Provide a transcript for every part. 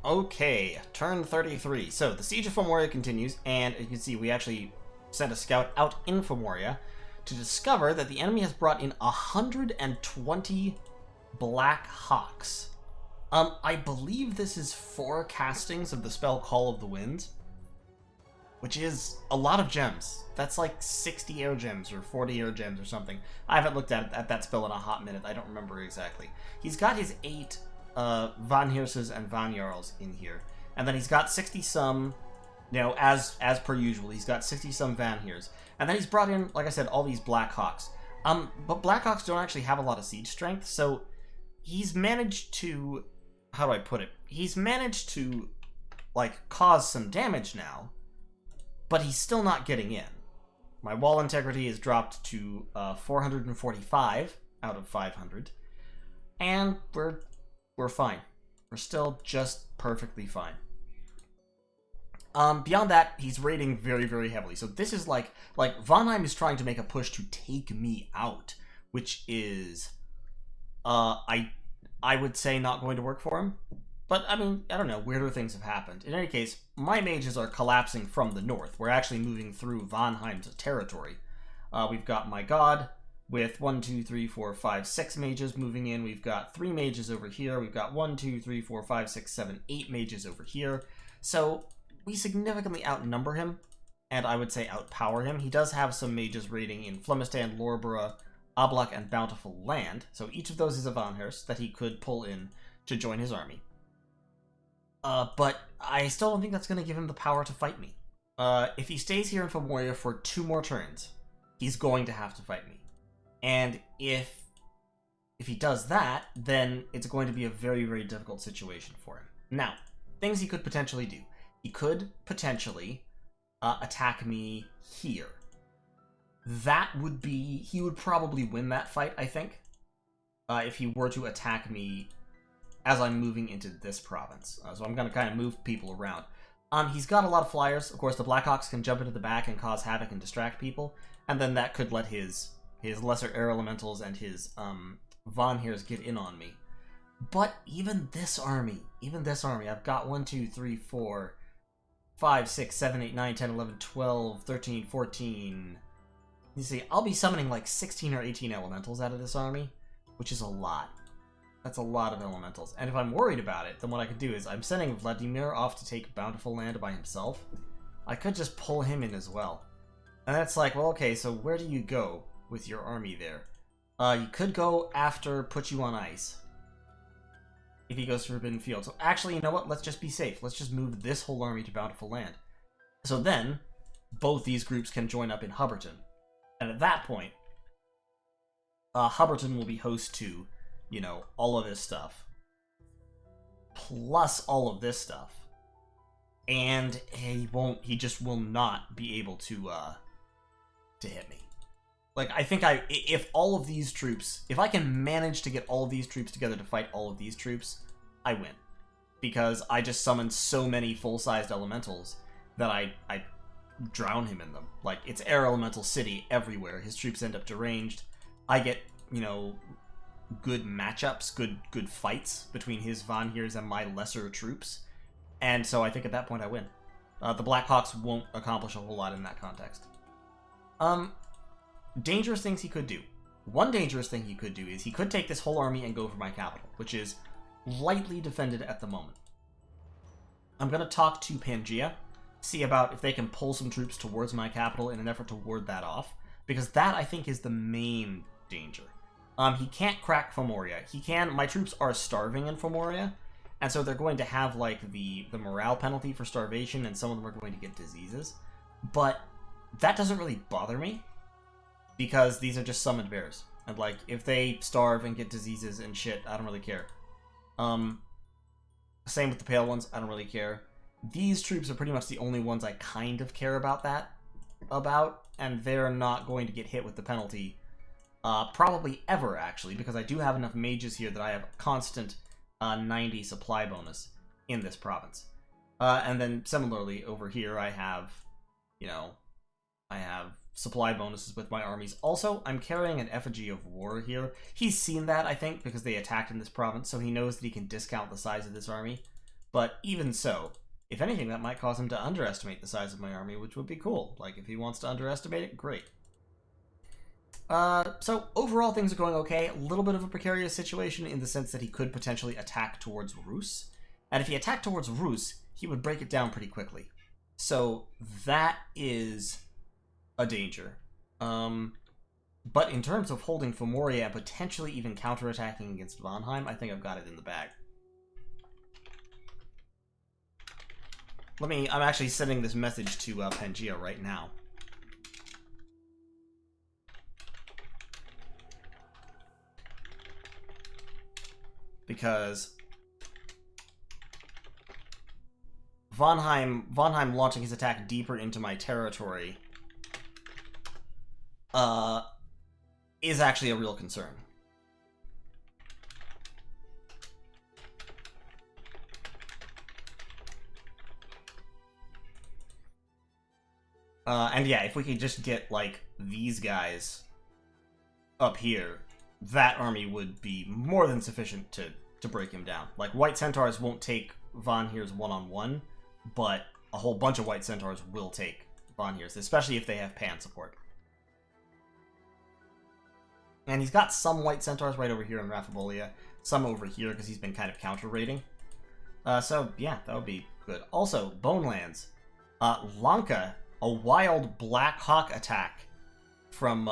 Okay, turn 33. So the Siege of Fomorria continues, and you can see we actually sent a scout out in Fomorria to discover that the enemy has brought in 120 Black Hawks. I believe this is 4 castings of the spell Call of the Wind, which is a lot of gems. That's like 60 air gems or 40 air gems or something. I haven't looked at that spell in a hot minute. I don't remember exactly. He's got his 8 Vanheirses and Vanjarls in here. And then he's got 60-some, as per usual, he's got 60-some Vanheirs. And then he's brought in, like I said, all these Black Hawks. But Black Hawks don't actually have a lot of siege strength, so he's managed to... How do I put it? He's managed to, cause some damage now, but he's still not getting in. My wall integrity is dropped to 445 out of 500, and we're fine. We're still just perfectly fine. Beyond that, he's raiding very, very heavily. So this is like Vanheim is trying to make a push to take me out, which is, I would say not going to work for him. But, I mean, I don't know, weirder things have happened. In any case, my mages are collapsing from the north. We're actually moving through Vanheim's territory. We've got my god with 1, 2, 3, 4, 5, 6 mages moving in. We've got 3 mages over here. We've got 1, 2, 3, 4, 5, 6, 7, 8 mages over here. So we significantly outnumber him, and I would say outpower him. He does have some mages raiding in Flemistan, Lorborough, Ablak, and Bountiful Land. So each of those is a Vanheirst that he could pull in to join his army. But I still don't think that's going to give him the power to fight me. If he stays here in Fomorria for 2 more turns, he's going to have to fight me. And if he does that, then it's going to be a very, very difficult situation for him. Now, things he could potentially do. He could potentially attack me here. That would be... He would probably win that fight, I think, if he were to attack me as I'm moving into this province. So I'm going to kind of move people around. He's got a lot of flyers. Of course, the Blackhawks can jump into the back and cause havoc and distract people. And then that could let his lesser air elementals and his Vanheirs get in on me. But even this army, I've got 1, 2, 3, 4, 5, 6, 7, 8, 9, 10, 11, 12, 13, 14... You see, I'll be summoning like 16 or 18 elementals out of this army, which is a lot. That's a lot of elementals. And if I'm worried about it, then what I could do is I'm sending Vladimir off to take Bountiful Land by himself. I could just pull him in as well. And that's like, well, okay, so where do you go with your army there? You could go after Put You on Ice, if he goes to Forbidden Field. So actually, you know what? Let's just be safe. Let's just move this whole army to Bountiful Land. So then, both these groups can join up in Hubberton. And at that point, Hubberton will be host to, all of this stuff. Plus all of this stuff. And he just will not be able to hit me. Like, I think if all of these troops, if I can manage to get all of these troops together to fight all of these troops, I win. Because I just summoned so many full-sized elementals that I drown him in them. Like, it's air elemental city everywhere. His troops end up deranged. I get, good matchups, good fights between his Vanheirs and my lesser troops. And so I think at that point I win. The Blackhawks won't accomplish a whole lot in that context. Dangerous things he could do. One dangerous thing he could do is he could take this whole army and go for my capital, which is lightly defended at the moment. I'm going to talk to Pangaea, see about if they can pull some troops towards my capital in an effort to ward that off, because that, I think, is the main danger. He can't crack Fomorria. He can... My troops are starving in Fomorria, and so they're going to have, the morale penalty for starvation, and some of them are going to get diseases. But that doesn't really bother me, because these are just summoned bears. And, if they starve and get diseases and shit, I don't really care. Same with the pale ones, I don't really care. These troops are pretty much the only ones I kind of care about and they're not going to get hit with the penalty, probably ever, actually, because I do have enough mages here that I have constant 90 supply bonus in this province. And then, similarly, over here I have, I have supply bonuses with my armies. Also, I'm carrying an effigy of war here. He's seen that, I think, because they attacked in this province, so he knows that he can discount the size of this army But even so, if anything, that might cause him to underestimate the size of my army, which would be cool. Like, if he wants to underestimate it, great. So overall things are going okay. A little bit of a precarious situation in the sense that he could potentially attack towards Rus. And if he attacked towards Rus, he would break it down pretty quickly. So that is a danger. But in terms of holding Fomoria and potentially even counterattacking against Vanheim, I think I've got it in the bag. I'm actually sending this message to Pangaea right now. Because Vanheim launching his attack deeper into my territory is actually a real concern. And yeah, if we could just get, like, these guys up here, that army would be more than sufficient to break him down. Like, White Centaurs won't take Vanheir's one-on-one, but a whole bunch of White Centaurs will take Vanheir's, especially if they have Pan support. And he's got some White Centaurs right over here in Raphabolia, some over here because he's been kind of counter-raiding. So, yeah, that would be good. Also, Bonelands. Lanka, a wild Black Hawk attack from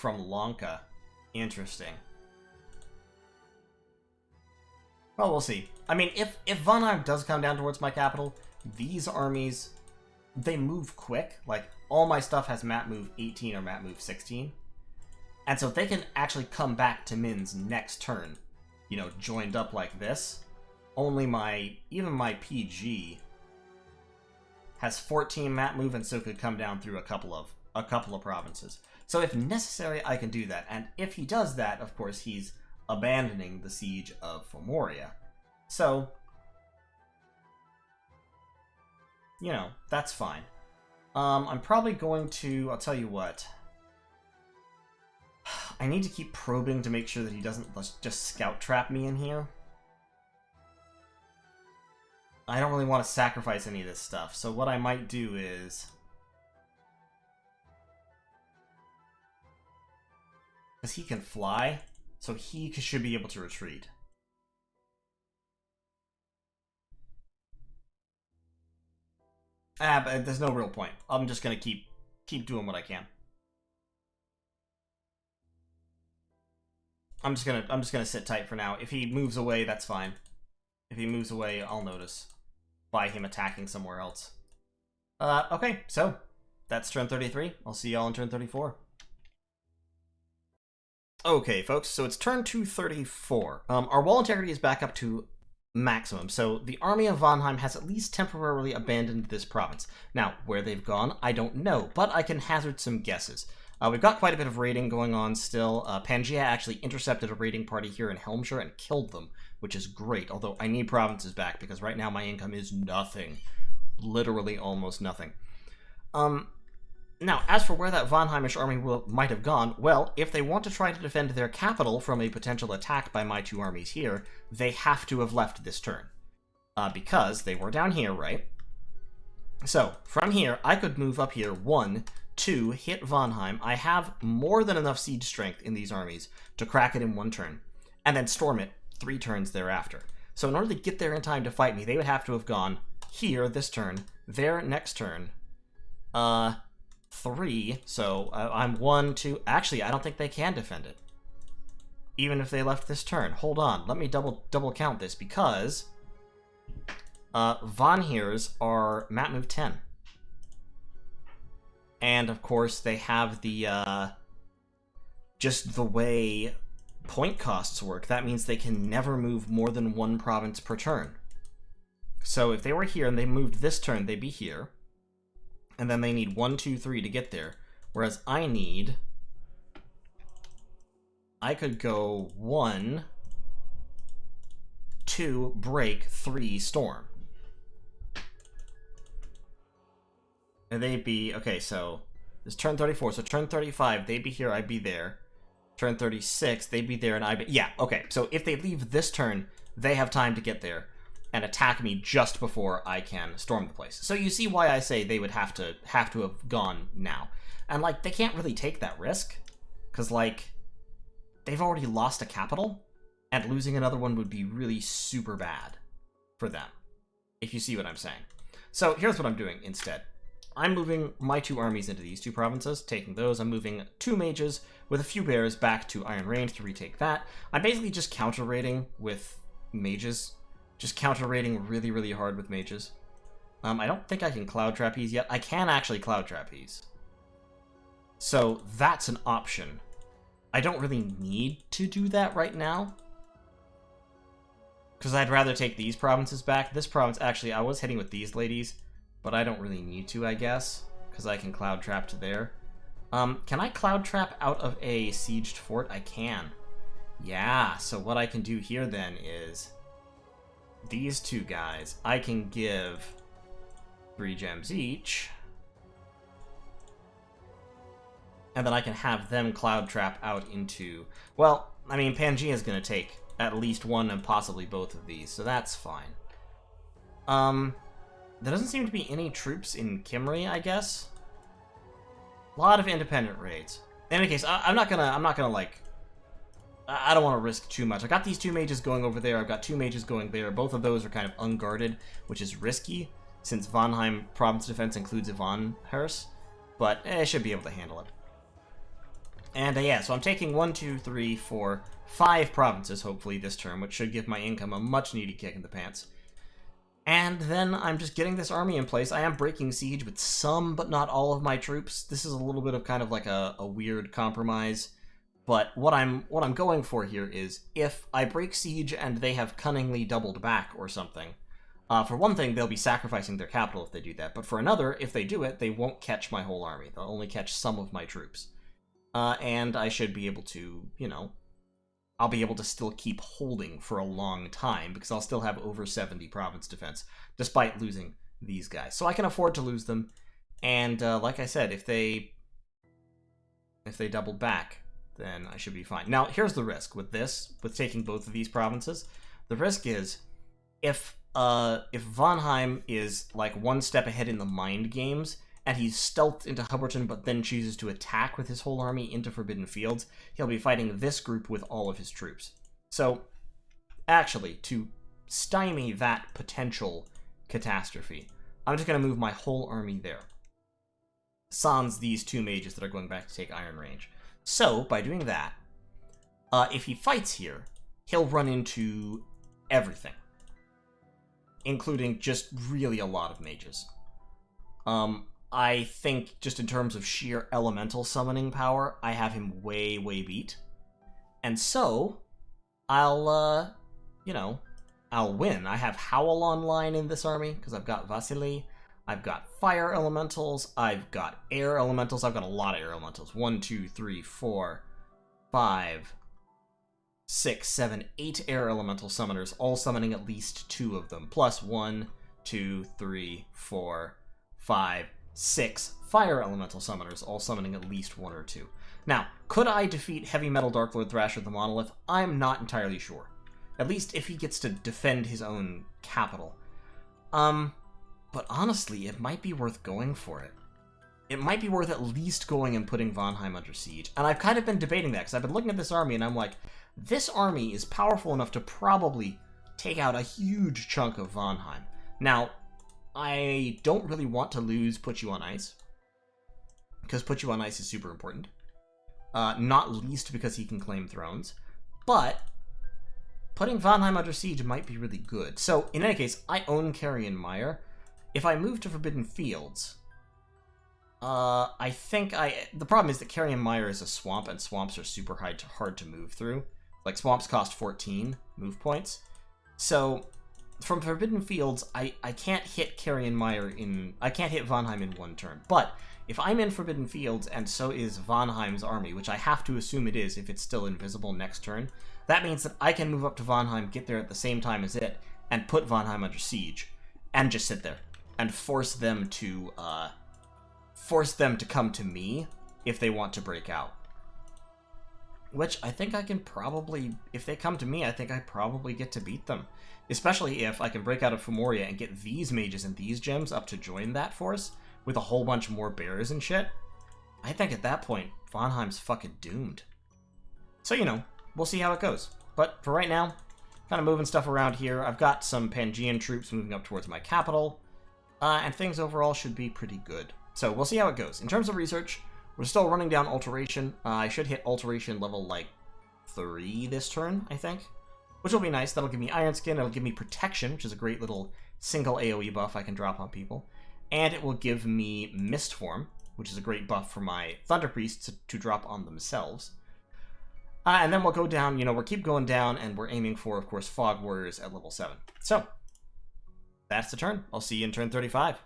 Lanka. Interesting. Well, we'll see. I mean, if Vanheim does come down towards my capital, these armies, they move quick. Like, all my stuff has map move 18 or map move 16. And so they can actually come back to Min's next turn, you know, joined up like this. Only even my PG has 14 map move and so could come down through a couple of provinces. So if necessary, I can do that. And if he does that, of course, he's abandoning the siege of Fomoria. So, you know, that's fine. I'm probably going to, I'll tell you what. I need to keep probing to make sure that he doesn't just scout trap me in here. I don't really want to sacrifice any of this stuff, so what I might do is... because he can fly, so he should be able to retreat. But there's no real point. I'm just gonna keep doing what I can. I'm just gonna sit tight for now. If he moves away, that's fine. If he moves away, I'll notice by him attacking somewhere else. Okay, so that's turn 33. I'll see y'all in turn 34. Okay, folks, so it's turn 234. Our wall integrity is back up to maximum, so the army of Vanheim has at least temporarily abandoned this province. Now, where they've gone, I don't know, but I can hazard some guesses. We've got quite a bit of raiding going on still. Pangaea actually intercepted a raiding party here in Helmshire and killed them, which is great, although I need provinces back because right now my income is nothing. Literally almost nothing. Now, as for where that Vanheimish army might have gone, well, if they want to try to defend their capital from a potential attack by my two armies here, they have to have left this turn. Because they were down here, right? So, from here, I could move up here 1, 2, hit Vanheim. I have more than enough siege strength in these armies to crack it in 1 turn, and then storm it 3 turns thereafter. So in order to get there in time to fight me, they would have to have gone here this turn, there next turn, 3, so I'm 1, 2, actually I don't think they can defend it. Even if they left this turn. Hold on, let me double count this, because Vanheir's are map move 10. And of course they have the, just the way point costs work, that means they can never move more than 1 province per turn. So if they were here and they moved this turn, they'd be here. And then they need 1, 2, 3 to get there. Whereas I could go 1, 2, break, 3, storm. And they'd be, okay, so this turn 34, so turn 35, they'd be here, I'd be there. Turn 36, they'd be there, and I'd be, yeah, okay, so if they leave this turn, they have time to get there. and attack me just before I can storm the place. So you see why I say they would have to have gone now. And, like, they can't really take that risk, because, like, they've already lost a capital, and losing another one would be really super bad for them, if you see what I'm saying. So here's what I'm doing instead. I'm moving my 2 armies into these 2 provinces, taking those. I'm moving 2 mages with a few bears back to Iron Range to retake that. I'm basically just counter-raiding with mages. Just counter-raiding really, really hard with mages. I don't think I can Cloud Trapeze yet. I can actually Cloud Trapeze. So that's an option. I don't really need to do that right now, because I'd rather take these provinces back. This province, actually, I was hitting with these ladies, but I don't really need to, I guess, because I can Cloud Trap to there. Can I Cloud Trap out of a sieged fort? I can. Yeah, so what I can do here then is these 2 guys, I can give 3 gems each, and then I can have them Cloud Trap out into... Well, I mean, Pangaea is going to take at least 1 and possibly both of these, so that's fine. There doesn't seem to be any troops in Kimri, I guess. A lot of independent raids. In any case, I'm not gonna like... I don't want to risk too much. I got these 2 mages going over there, I've got 2 mages going there. Both of those are kind of unguarded, which is risky, since Vanheim province defense includes a Vanhers, but I should be able to handle it. And yeah, so I'm taking 1, 2, 3, 4, 5 provinces, hopefully, this term, which should give my income a much-needed kick in the pants. And then I'm just getting this army in place. I am breaking siege with some, but not all of my troops. This is a little bit of kind of like a weird compromise. But what I'm going for here is, if I break siege and they have cunningly doubled back or something, for one thing, they'll be sacrificing their capital if they do that. But for another, if they do it, they won't catch my whole army. They'll only catch some of my troops. And I should be able to, you know, I'll be able to still keep holding for a long time, because I'll still have over 70 province defense, despite losing these guys. So I can afford to lose them, and like I said, if they double back, then I should be fine. Now, here's the risk with this, with taking both of these provinces. The risk is, if Vanheim is, like, 1 step ahead in the mind games, and he's stealthed into Hubberton but then chooses to attack with his whole army into Forbidden Fields, he'll be fighting this group with all of his troops. So, actually, to stymie that potential catastrophe, I'm just going to move my whole army there. Sans these 2 mages that are going back to take Iron Range. So, by doing that, if he fights here, he'll run into everything, including just really a lot of mages. I think, just in terms of sheer elemental summoning power, I have him way, way beat. And so, I'll win. I have Howl online in this army, because I've got Vasily. I've got fire elementals. I've got air elementals. I've got a lot of air elementals. 1, 2, 3, 4, 5, 6, 7, 8 air elemental summoners, all summoning at least 2 of them. Plus 1, 2, 3, 4, 5, 6 fire elemental summoners, all summoning at least 1 or 2. Now, could I defeat Heavy Metal Dark Lord Thrasher the Monolith? I'm not entirely sure. At least if he gets to defend his own capital. But honestly, it might be worth going for it. It might be worth at least going and putting Vanheim under siege. And I've kind of been debating that, because I've been looking at this army and I'm like, this army is powerful enough to probably take out a huge chunk of Vanheim. Now, I don't really want to lose Put You on Ice, because Put You on Ice is super important. Not least because he can claim thrones. But putting Vanheim under siege might be really good. So, in any case, I own Carrion Mire. If I move to Forbidden Fields, I think the problem is that Carrion Mire is a swamp, and swamps are super hard to move through. Like, swamps cost 14 move points. So, from Forbidden Fields, I can't hit Carrion Mire I can't hit Vanheim in 1 turn. But if I'm in Forbidden Fields, and so is Vanheim's army, which I have to assume it is if it's still invisible next turn, that means that I can move up to Vanheim, get there at the same time as it, and put Vanheim under siege, and just sit there, and force them to come to me if they want to break out. which I think I can probably, if they come to me, I think I probably get to beat them. Especially if I can break out of Femoria and get these mages and these gems up to join that force with a whole bunch more bears and shit. I think at that point, Vanheim's fucking doomed. So, you know, we'll see how it goes. But for right now, kind of moving stuff around here. I've got some Pangaean troops moving up towards my capital, and things overall should be pretty good. So we'll see how it goes. In terms of research, we're still running down Alteration. I should hit Alteration level, like, 3 this turn, I think. Which will be nice. That'll give me Iron Skin, it'll give me Protection, which is a great little single AoE buff I can drop on people. And it will give me Mist Form, which is a great buff for my Thunder Priests to drop on themselves. And then we'll go down, you know, we'll keep going down, and we're aiming for, of course, Fog Warriors at level 7. So, that's the turn. I'll see you in turn 35.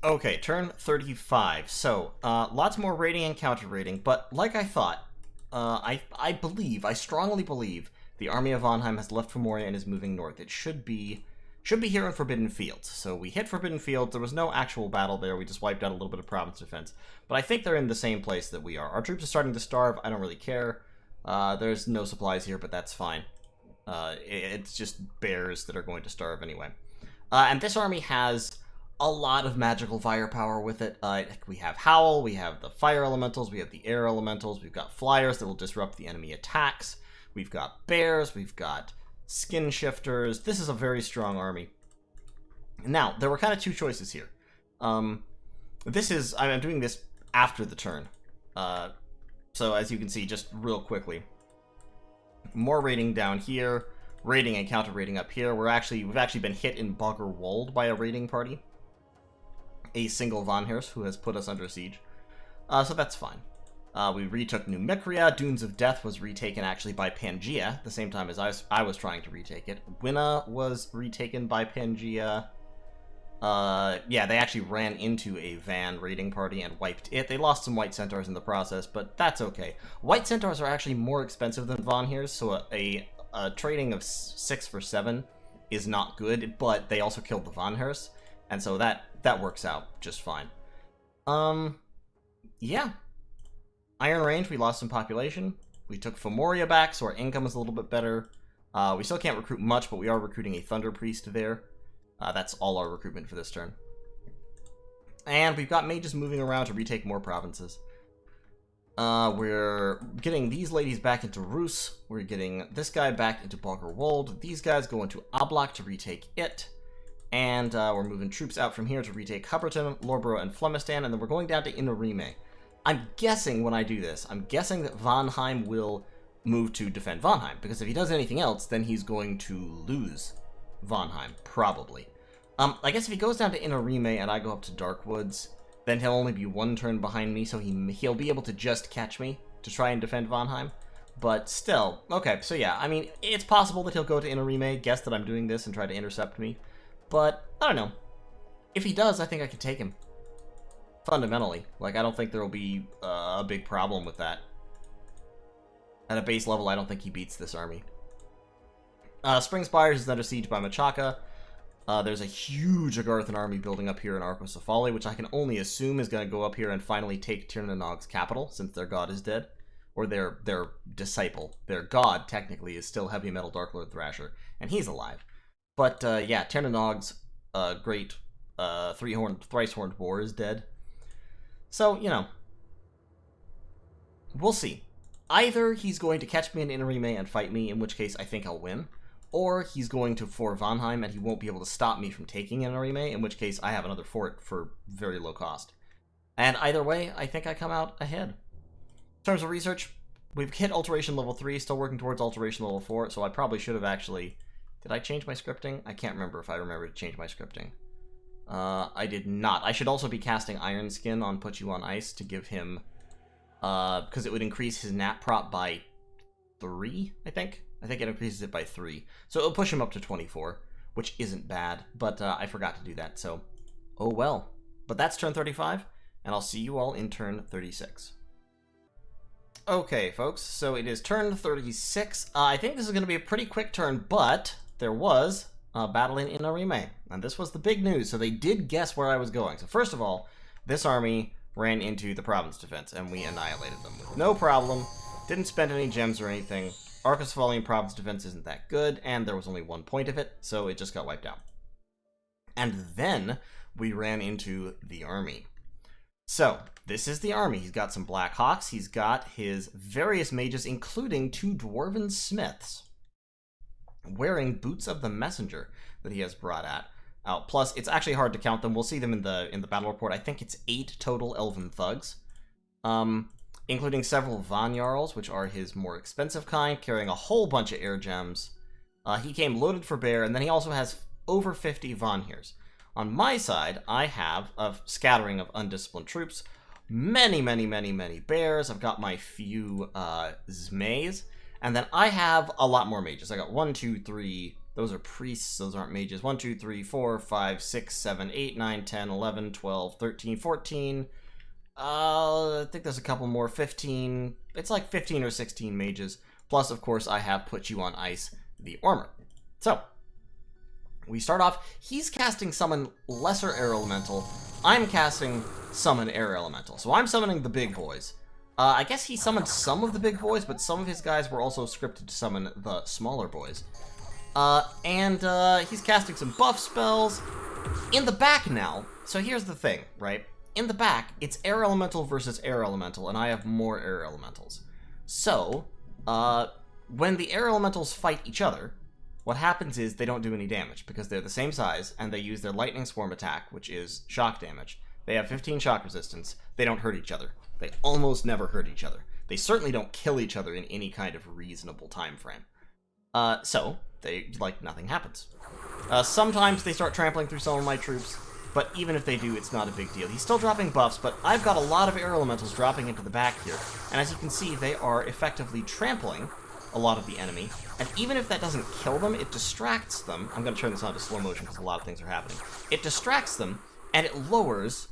Okay, turn 35. So, lots more raiding and counter-raiding, but like I thought, I strongly believe the army of Vanheim has left Femoria and is moving north. It should be here in Forbidden Fields. So we hit Forbidden Fields. There was no actual battle there. We just wiped out a little bit of province defense. But I think they're in the same place that we are. Our troops are starting to starve. I don't really care. There's no supplies here, but that's fine. It's just bears that are going to starve anyway. And this army has a lot of magical firepower with it. We have Howl, we have the fire elementals, we have the air elementals, we've got flyers that will disrupt the enemy attacks, we've got bears, we've got skin shifters. This is a very strong army. Now, there were kind of two choices here. I'm doing this after the turn. So as you can see, just real quickly, more raiding down here, raiding and counter raiding up here. We've actually been hit in Bogger Wold by a raiding party. A single Vanheim who has put us under siege. So that's fine. We retook New Micria. Dunes of Death was retaken actually by Pangaea, the same time as I was trying to retake it. Winna was retaken by Pangaea. Yeah, they actually ran into a Van raiding party and wiped it. They lost some White Centaurs in the process, but that's okay. White Centaurs are actually more expensive than Vanheirs, so a trading of 6 for 7 is not good, but they also killed the Vanheirs, and so that works out just fine. Yeah. Iron Range, we lost some population. We took Femoria back, so our income is a little bit better. We still can't recruit much, but we are recruiting a Thunder Priest there. That's all our recruitment for this turn. And we've got mages moving around to retake more provinces. We're getting these ladies back into Rus. We're getting this guy back into Bogger Wold. These guys go into Oblak to retake it. And we're moving troops out from here to retake Hubberton, Lorborough, and Flemistan. And then we're going down to Inarime. I'm guessing when I do this, I'm guessing that Vanheim will move to defend Vanheim. Because if he does anything else, then he's going to lose Vanheim, probably. I guess if he goes down to Inarime and I go up to Darkwoods, then he'll only be one turn behind me, so he'll be able to just catch me to try and defend Vanheim. But still, okay, so yeah, I mean, it's possible that he'll go to Inarime, guess that I'm doing this, and try to intercept me. But, I don't know. If he does, I think I can take him. Fundamentally. Like, I don't think there will be a big problem with that. At a base level, I don't think he beats this army. Spring Spires is under siege by Machaka. There's a huge Agarthan army building up here in Arcoscephale, which I can only assume is going to go up here and finally take Tir Na's capital, since their god is dead. Or their disciple. Their god, technically, is still Heavy Metal Dark Lord Thrasher, and he's alive. But, yeah, Tir Na's great thrice-horned boar is dead. So, you know, we'll see. Either he's going to catch me in Inarime and fight me, in which case I think I'll win, or he's going to fort Vanheim and he won't be able to stop me from taking Inarime, in which case I have another fort for very low cost. And either way, I think I come out ahead. In terms of research, we've hit Alteration level 3, still working towards Alteration level 4, so I probably should have actually... Did I change my scripting? I can't remember if I remember to change my scripting. I did not. I should also be casting Iron Skin on Put You on Ice to give him... because it would increase his nat prop by 3, I think. I think it increases it by 3. So it'll push him up to 24, which isn't bad, but I forgot to do that, so oh well. But that's turn 35, and I'll see you all in turn 36. Okay, folks, so it is turn 36. I think this is going to be a pretty quick turn, but there was a battle in Inarime, and this was the big news, so they did guess where I was going. So first of all, this army ran into the province defense, and we annihilated them with no problem. Didn't spend any gems or anything. Arcoscephale province defense isn't that good, and there was only 1 point of it, so it just got wiped out. And then we ran into the army. So, this is the army. He's got some Black Hawks. He's got his various mages, including 2 Dwarven Smiths, wearing Boots of the Messenger that he has brought out. Plus, it's actually hard to count them. We'll see them in the battle report. I think it's 8 total Elven Thugs, including several Von Jarls, which are his more expensive kind, carrying a whole bunch of air gems. He came loaded for bear, and then he also has over 50 Vanheers. On my side, I have a scattering of undisciplined troops, many bears. I've got my few Zmays, and then I have a lot more mages. I got 1, 2, 3, those are priests, those aren't mages. 1, 2, 3, 4, 5, 6, 7, 8, 9, 10, 11, 12, 13, 14. I think there's a couple more, 15. It's like 15 or 16 mages. Plus, of course, I have Put You on Ice, the Ormer. So, we start off, he's casting Summon Lesser Air Elemental. I'm casting Summon Air Elemental. So I'm summoning the big boys. I guess he summoned some of the big boys, but some of his guys were also scripted to summon the smaller boys. He's casting some buff spells. In the back now, so here's the thing, right? In the back, it's Air Elemental versus Air Elemental, and I have more Air Elementals. So, when the Air Elementals fight each other, what happens is they don't do any damage, because they're the same size, and they use their Lightning Swarm attack, which is shock damage. They have 15 shock resistance. They don't hurt each other. They almost never hurt each other. They certainly don't kill each other in any kind of reasonable time frame. So, nothing happens. Sometimes they start trampling through some of my troops, but even if they do, it's not a big deal. He's still dropping buffs, but I've got a lot of Air Elementals dropping into the back here, and as you can see, they are effectively trampling a lot of the enemy, and even if that doesn't kill them, it distracts them. I'm going to turn this on to slow motion because a lot of things are happening. It distracts them, and it lowers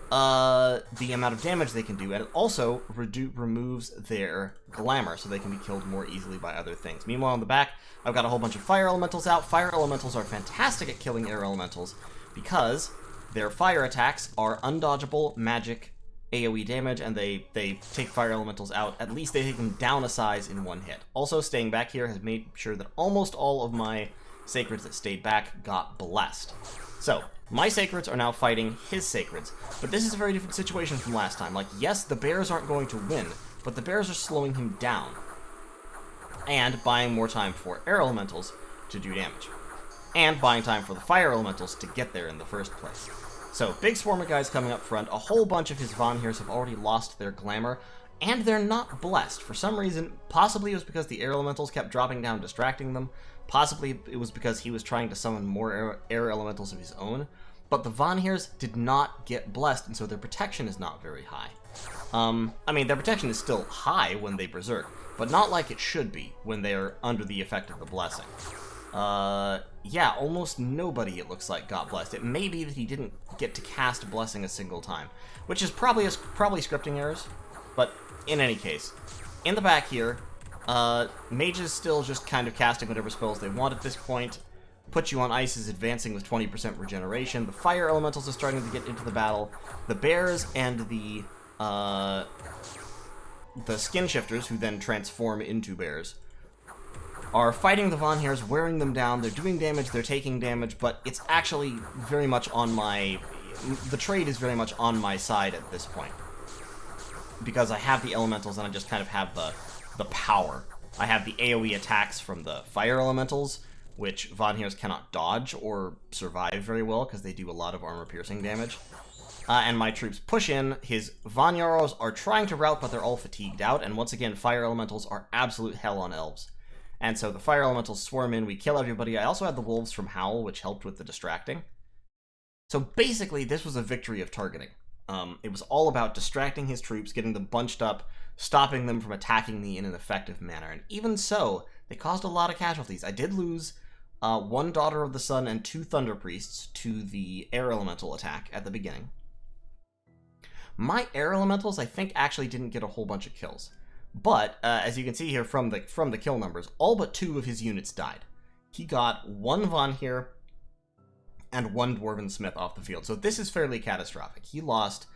the amount of damage they can do, and it also removes their glamour, so they can be killed more easily by other things. Meanwhile, in the back, I've got a whole bunch of Fire Elementals out. Fire Elementals are fantastic at killing Air Elementals, because their fire attacks are undodgeable, magic, AoE damage, and they take Fire Elementals out. At least they take them down a size in 1 hit. Also, staying back here has made sure that almost all of my Sacreds that stayed back got blessed. So, my Sacreds are now fighting his Sacreds, but this is a very different situation from last time. Like, yes, the bears aren't going to win, but the bears are slowing him down, and buying more time for Air Elementals to do damage, and buying time for the Fire Elementals to get there in the first place. So, big swarm of guys coming up front. A whole bunch of his Vanheers have already lost their glamour, and they're not blessed. For some reason, possibly it was because the Air Elementals kept dropping down, distracting them. Possibly it was because he was trying to summon more air Elementals of his own. But the Vanheers did not get blessed, and so their protection is not very high. I mean, their protection is still high when they berserk, but not like it should be when they are under the effect of the blessing. Yeah, almost nobody, it looks like, got blessed. It may be that he didn't get to cast Blessing a single time, which is probably scripting errors, but in any case. In the back here, mages still just kind of casting whatever spells they want at this point. Put You on Ice is advancing with 20% regeneration. The Fire Elementals are starting to get into the battle. The bears and the Skin Shifters, who then transform into bears, are fighting the Vanheers, wearing them down. They're doing damage, they're taking damage, but it's actually very much on my... The trade is very much on my side at this point, because I have the Elementals and I just kind of have the power. I have the AoE attacks from the Fire Elementals, which Vanheers cannot dodge or survive very well because they do a lot of armor-piercing damage. And my troops push in. His Vanyaros are trying to rout, but they're all fatigued out, and once again, Fire Elementals are absolute hell on elves. And so the Fire Elementals swarm in, we kill everybody. I also had the Wolves from Howl, which helped with the distracting. So basically, this was a victory of targeting. It was all about distracting his troops, getting them bunched up, stopping them from attacking me in an effective manner. And even so, they caused a lot of casualties. I did lose 1 Daughter of the Sun and 2 Thunder Priests to the Air Elemental attack at the beginning. My Air Elementals, I think, actually didn't get a whole bunch of kills. But, as you can see here from the kill numbers, all but 2 of his units died. He got 1 Vanheer and 1 Dwarven Smith off the field. So this is fairly catastrophic. He lost,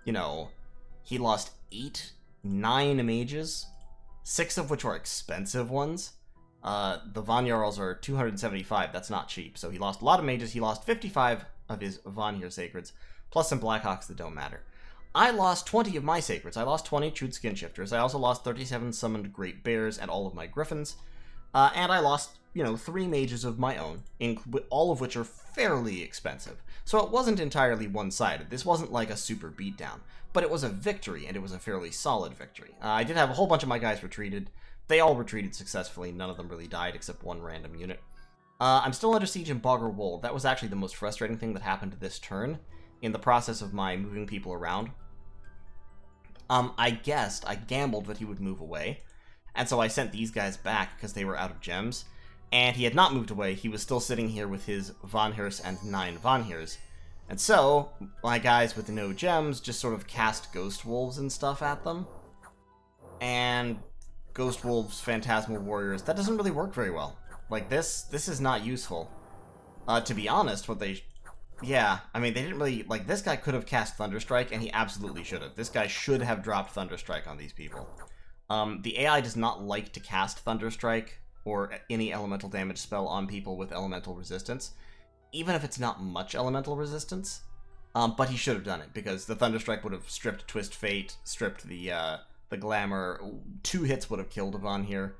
8, 9 mages, 6 of which are expensive ones. The Von Jarls are 275, that's not cheap. So he lost a lot of mages, he lost 55 of his Vanir Sacreds, plus some Blackhawks that don't matter. I lost 20 of my Sacreds. I lost 20 Chewed Skin Shifters. I also lost 37 Summoned Great Bears and all of my Griffins. And I lost, 3 mages of my own, all of which are fairly expensive. So it wasn't entirely one-sided. This wasn't like a super beatdown. But it was a victory, and it was a fairly solid victory. I did have a whole bunch of my guys retreated. They all retreated successfully. None of them really died, except one random unit. I'm still under siege in Bogger Wold. That was actually the most frustrating thing that happened this turn, in the process of my moving people around. I gambled that he would move away, and so I sent these guys back because they were out of gems, and he had not moved away. He was still sitting here with his Vanhirs and 9 Vanhirs. And so, my guys with no gems just sort of cast Ghost Wolves and stuff at them. And Ghost Wolves, Phantasmal Warriors, that doesn't really work very well. Like, this is not useful. To be honest, yeah, I mean, they didn't really, this guy could have cast Thunderstrike, and he absolutely should have. This guy should have dropped Thunderstrike on these people. The AI does not like to cast Thunderstrike, or any elemental damage spell on people with elemental resistance, even if it's not much elemental resistance. But he should have done it, because the Thunderstrike would have stripped Twist Fate, stripped the Glamour. 2 hits would have killed a Vanhir.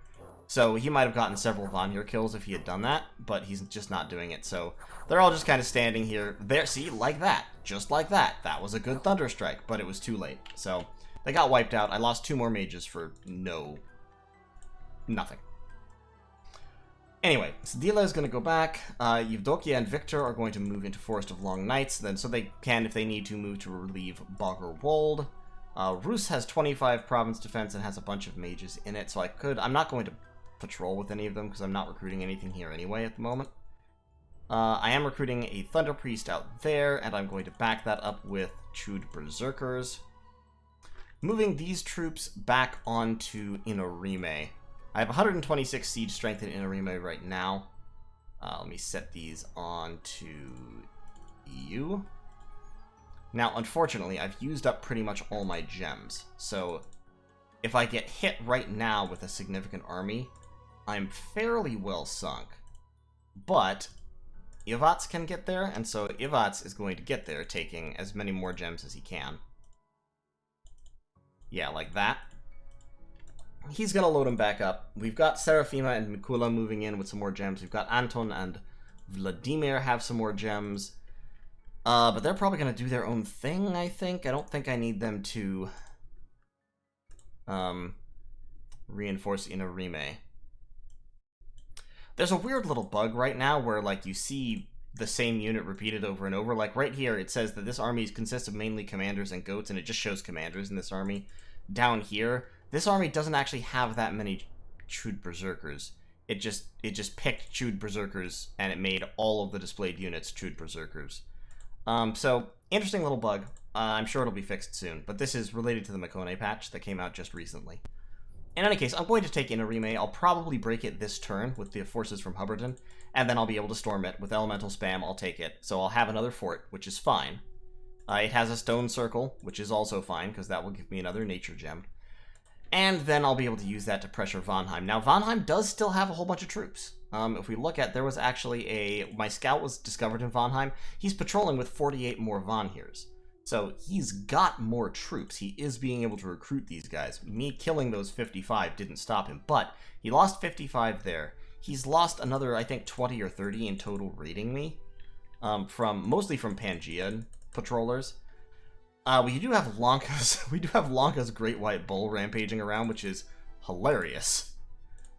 So he might have gotten several Vanhir kills if he had done that, but he's just not doing it. So they're all just kind of standing here. There, see, like that. Just like that. That was a good Thunderstrike, but it was too late. So they got wiped out. I lost 2 more mages for nothing. Anyway, Sedila is going to go back. Evdokia and Victor are going to move into Forest of Long Nights, so they can, if they need to, move to relieve Bogger Wold. Rus has 25 province defense and has a bunch of mages in it, so I'm not going to patrol with any of them because I'm not recruiting anything here anyway at the moment. I am recruiting a Thunder Priest out there, and I'm going to back that up with Chewed Berserkers. Moving these troops back onto Inorime. I have 126 siege strength in Inorime right now. Let me set these on to EU. Now, unfortunately, I've used up pretty much all my gems, so if I get hit right now with a significant army, I'm fairly well sunk. But Ivats can get there, and so Ivats is going to get there, taking as many more gems as he can. Yeah, like that. He's going to load them back up. We've got Serafima and Mikula moving in with some more gems. We've got Anton and Vladimir have some more gems. But they're probably going to do their own thing, I think. I don't think I need them to reinforce Inorime. There's a weird little bug right now where, you see the same unit repeated over and over. Like, right here, it says that this army consists of mainly commanders and goats, and it just shows commanders in this army. Down here, this army doesn't actually have that many Chewed Berserkers. It just picked Chewed Berserkers, and it made all of the displayed units Chewed Berserkers. So, interesting little bug. I'm sure it'll be fixed soon, but this is related to the Makone patch that came out just recently. In any case, I'm going to take Inorime. I'll probably break it this turn with the forces from Hubbardton, and then I'll be able to storm it. With elemental spam, I'll take it. So I'll have another fort, which is fine. It has a stone circle, which is also fine, because that will give me another nature gem. And then I'll be able to use that to pressure Vanheim. Now, Vanheim does still have a whole bunch of troops. If we look at, there was actually my scout was discovered in Vanheim. He's patrolling with 48 more Vanhirs. So he's got more troops. He is being able to recruit these guys. Me killing those 55 didn't stop him, but he lost 55 there. He's lost another, I think, 20 or 30 in total raiding me, mostly from Pangaea patrollers. We do have Lanka's Great White Bull rampaging around, which is hilarious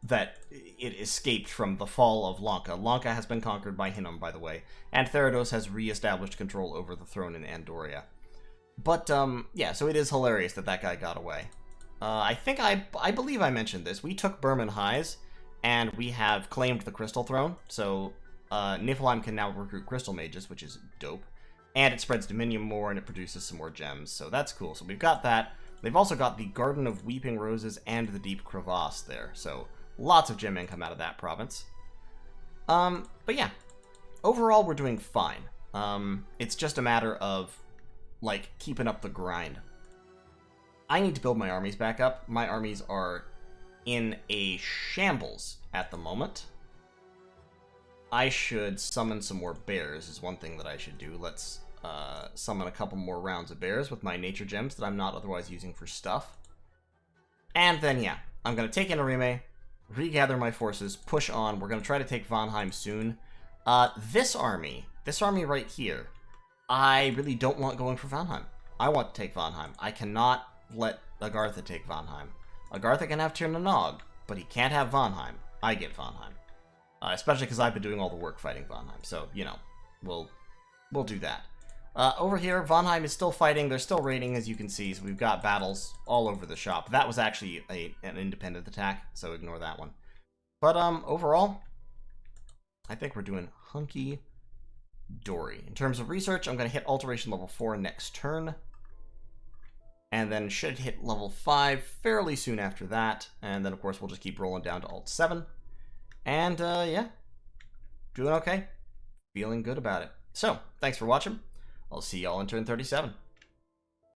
that it escaped from the fall of Lanka. Lanka has been conquered by Hinnom, by the way, and Therodos has re-established control over the throne in Andoria. But, yeah, so it is hilarious that that guy got away. I believe I mentioned this. We took Berman Highs, and we have claimed the Crystal Throne, so Niefelheim can now recruit Crystal Mages, which is dope. And it spreads Dominion more, and it produces some more gems, so that's cool. So we've got that. They've also got the Garden of Weeping Roses and the Deep Crevasse there, so lots of gem income out of that province. But yeah, overall we're doing fine. It's just a matter of, keeping up the grind. I need to build my armies back up. My armies are in a shambles at the moment. I should summon some more bears is one thing that I should do. Let's summon a couple more rounds of bears with my nature gems that I'm not otherwise using for stuff. And then, yeah, I'm going to take Inarime, regather my forces, push on. We're going to try to take Vanheim soon. This army right here, I really don't want going for Vanheim. I want to take Vanheim. I cannot let Agartha take Vanheim. Agartha can have Tir Na, but he can't have Vanheim. I get Vanheim. Especially because I've been doing all the work fighting Vanheim. So, you know, we'll do that. Over here, Vanheim is still fighting. They're still raiding, as you can see. So we've got battles all over the shop. That was actually an independent attack, so ignore that one. But overall, I think we're doing hunky-dory. In terms of research, I'm going to hit Alteration level 4 next turn. And then should hit level 5 fairly soon after that. And then, of course, we'll just keep rolling down to Alt 7. And, yeah, doing okay. Feeling good about it. So, thanks for watching. I'll see y'all in turn 37.